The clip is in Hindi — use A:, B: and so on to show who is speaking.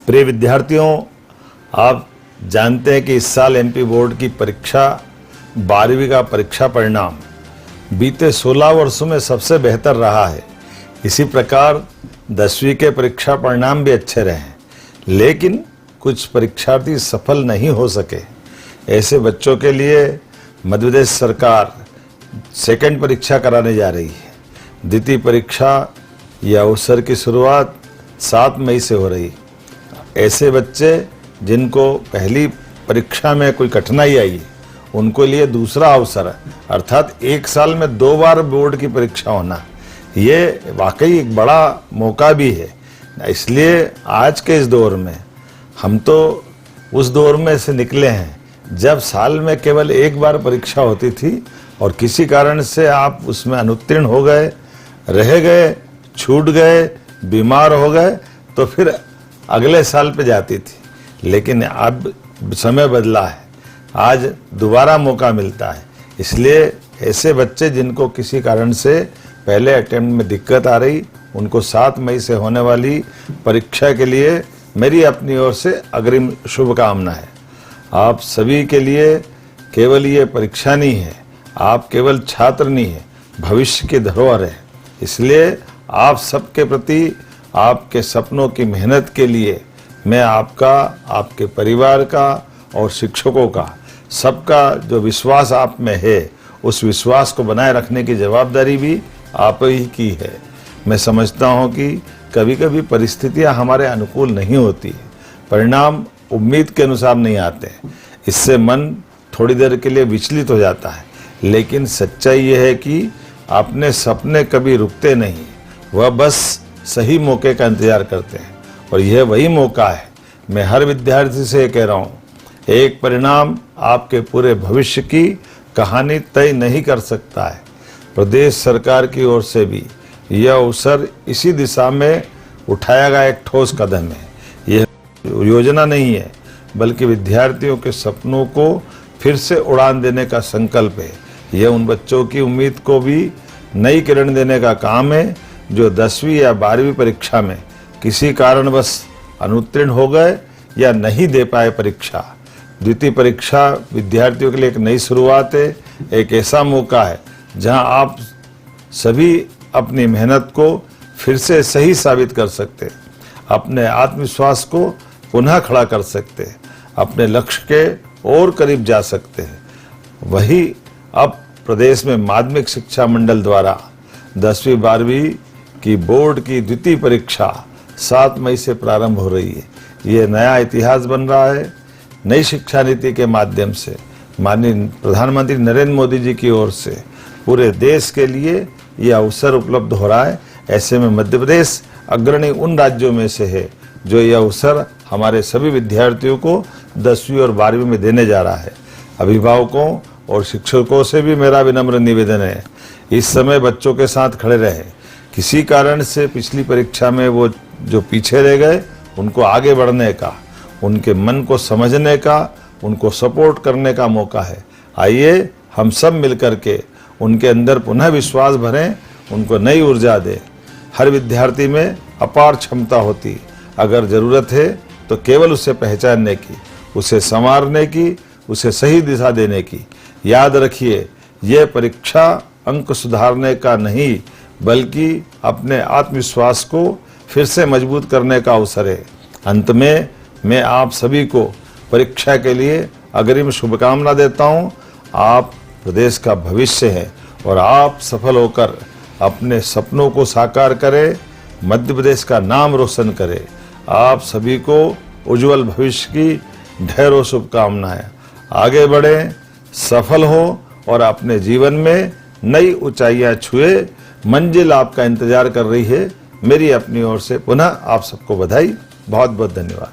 A: प्रिय विद्यार्थियों, आप जानते हैं कि इस साल एमपी बोर्ड की परीक्षा 12वीं का परीक्षा परिणाम बीते 16 वर्षों में सबसे बेहतर रहा है। इसी प्रकार 10वीं के परीक्षा परिणाम भी अच्छे रहे, लेकिन कुछ परीक्षार्थी सफल नहीं हो सके। ऐसे बच्चों के लिए मध्य प्रदेश सरकार सेकंड परीक्षा कराने जा रही है। द्वितीय परीक्षा या अवसर की शुरुआत 7 मई से हो रही। ऐसे बच्चे जिनको पहली परीक्षा में कोई कठिनाई आई, उनको लिए दूसरा अवसर अर्थात 1 साल में 2 बार बोर्ड की परीक्षा होना, ये वाकई एक बड़ा मौका भी है। इसलिए आज के इस दौर में हम तो उस दौर में से निकले हैं जब साल में केवल 1 बार परीक्षा होती थी और किसी कारण से आप उसमें अनुत्तीर्ण हो गए, रह गए, छूट गए, बीमार हो गए तो फिर अगले साल पे जाती थी। लेकिन अब समय बदला है, आज दोबारा मौका मिलता है। इसलिए ऐसे बच्चे जिनको किसी कारण से पहले अटेम्प्ट में दिक्कत आ रही, उनको 7 मई से होने वाली परीक्षा के लिए मेरी अपनी ओर से अग्रिम शुभकामनाएं। आप सभी के लिए केवल ये परीक्षा नहीं है, आप केवल छात्र नहीं है, भविष्य की धरोहर है। इसलिए आप सबके प्रति, आपके सपनों की मेहनत के लिए मैं आपका, आपके परिवार का और शिक्षकों का, सबका जो विश्वास आप में है, उस विश्वास को बनाए रखने की जवाबदारी भी आप ही की है। मैं समझता हूं कि कभी कभी परिस्थितियां हमारे अनुकूल नहीं होती, परिणाम उम्मीद के अनुसार नहीं आते, इससे मन थोड़ी देर के लिए विचलित हो जाता है। लेकिन सच्चाई यह है कि अपने सपने कभी रुकते नहीं, वह बस सही मौके का इंतजार करते हैं और यह वही मौका है। मैं हर विद्यार्थी से कह रहा हूँ, एक परिणाम आपके पूरे भविष्य की कहानी तय नहीं कर सकता है। प्रदेश सरकार की ओर से भी यह अवसर इसी दिशा में उठाया गया एक ठोस कदम है। यह योजना नहीं है, बल्कि विद्यार्थियों के सपनों को फिर से उड़ान देने का संकल्प है। यह उन बच्चों की उम्मीद को भी नई किरण देने का काम है जो 10वीं या 12वीं परीक्षा में किसी कारणवश अनुत्तीर्ण हो गए या नहीं दे पाए परीक्षा। द्वितीय परीक्षा विद्यार्थियों के लिए एक नई शुरुआत है, एक ऐसा मौका है जहां आप सभी अपनी मेहनत को फिर से सही साबित कर सकते हैं, अपने आत्मविश्वास को पुनः खड़ा कर सकते हैं, अपने लक्ष्य के और करीब जा सकते हैं। वही अब प्रदेश में माध्यमिक शिक्षा मंडल द्वारा 10वीं 12वीं की बोर्ड की द्वितीय परीक्षा 7 मई से प्रारंभ हो रही है। ये नया इतिहास बन रहा है। नई शिक्षा नीति के माध्यम से माननीय प्रधानमंत्री नरेंद्र मोदी जी की ओर से पूरे देश के लिए ये अवसर उपलब्ध हो रहा है। ऐसे में मध्य प्रदेश अग्रणी उन राज्यों में से है जो ये अवसर हमारे सभी विद्यार्थियों को 10वीं और 12वीं में देने जा रहा है। अभिभावकों और शिक्षकों से भी मेरा विनम्र निवेदन है, इस समय बच्चों के साथ खड़े रहे। किसी कारण से पिछली परीक्षा में वो जो पीछे रह गए, उनको आगे बढ़ने का, उनके मन को समझने का, उनको सपोर्ट करने का मौका है। आइए हम सब मिलकर के उनके अंदर पुनः विश्वास भरें, उनको नई ऊर्जा दें। हर विद्यार्थी में अपार क्षमता होती, अगर ज़रूरत है तो केवल उसे पहचानने की, उसे संवारने की, उसे सही दिशा देने की। याद रखिए, यह परीक्षा अंक सुधारने का नहीं, बल्कि अपने आत्मविश्वास को फिर से मजबूत करने का अवसर है। अंत में मैं आप सभी को परीक्षा के लिए अग्रिम शुभकामना देता हूं। आप प्रदेश का भविष्य हैं और आप सफल होकर अपने सपनों को साकार करें, मध्य प्रदेश का नाम रोशन करें। आप सभी को उज्जवल भविष्य की ढेरों शुभकामनाएं। आगे बढ़ें, सफल हो और अपने जीवन में नई ऊंचाइयां छुए। मंजिल आपका इंतजार कर रही है। मेरी अपनी ओर से पुनः आप सबको बधाई। बहुत बहुत धन्यवाद।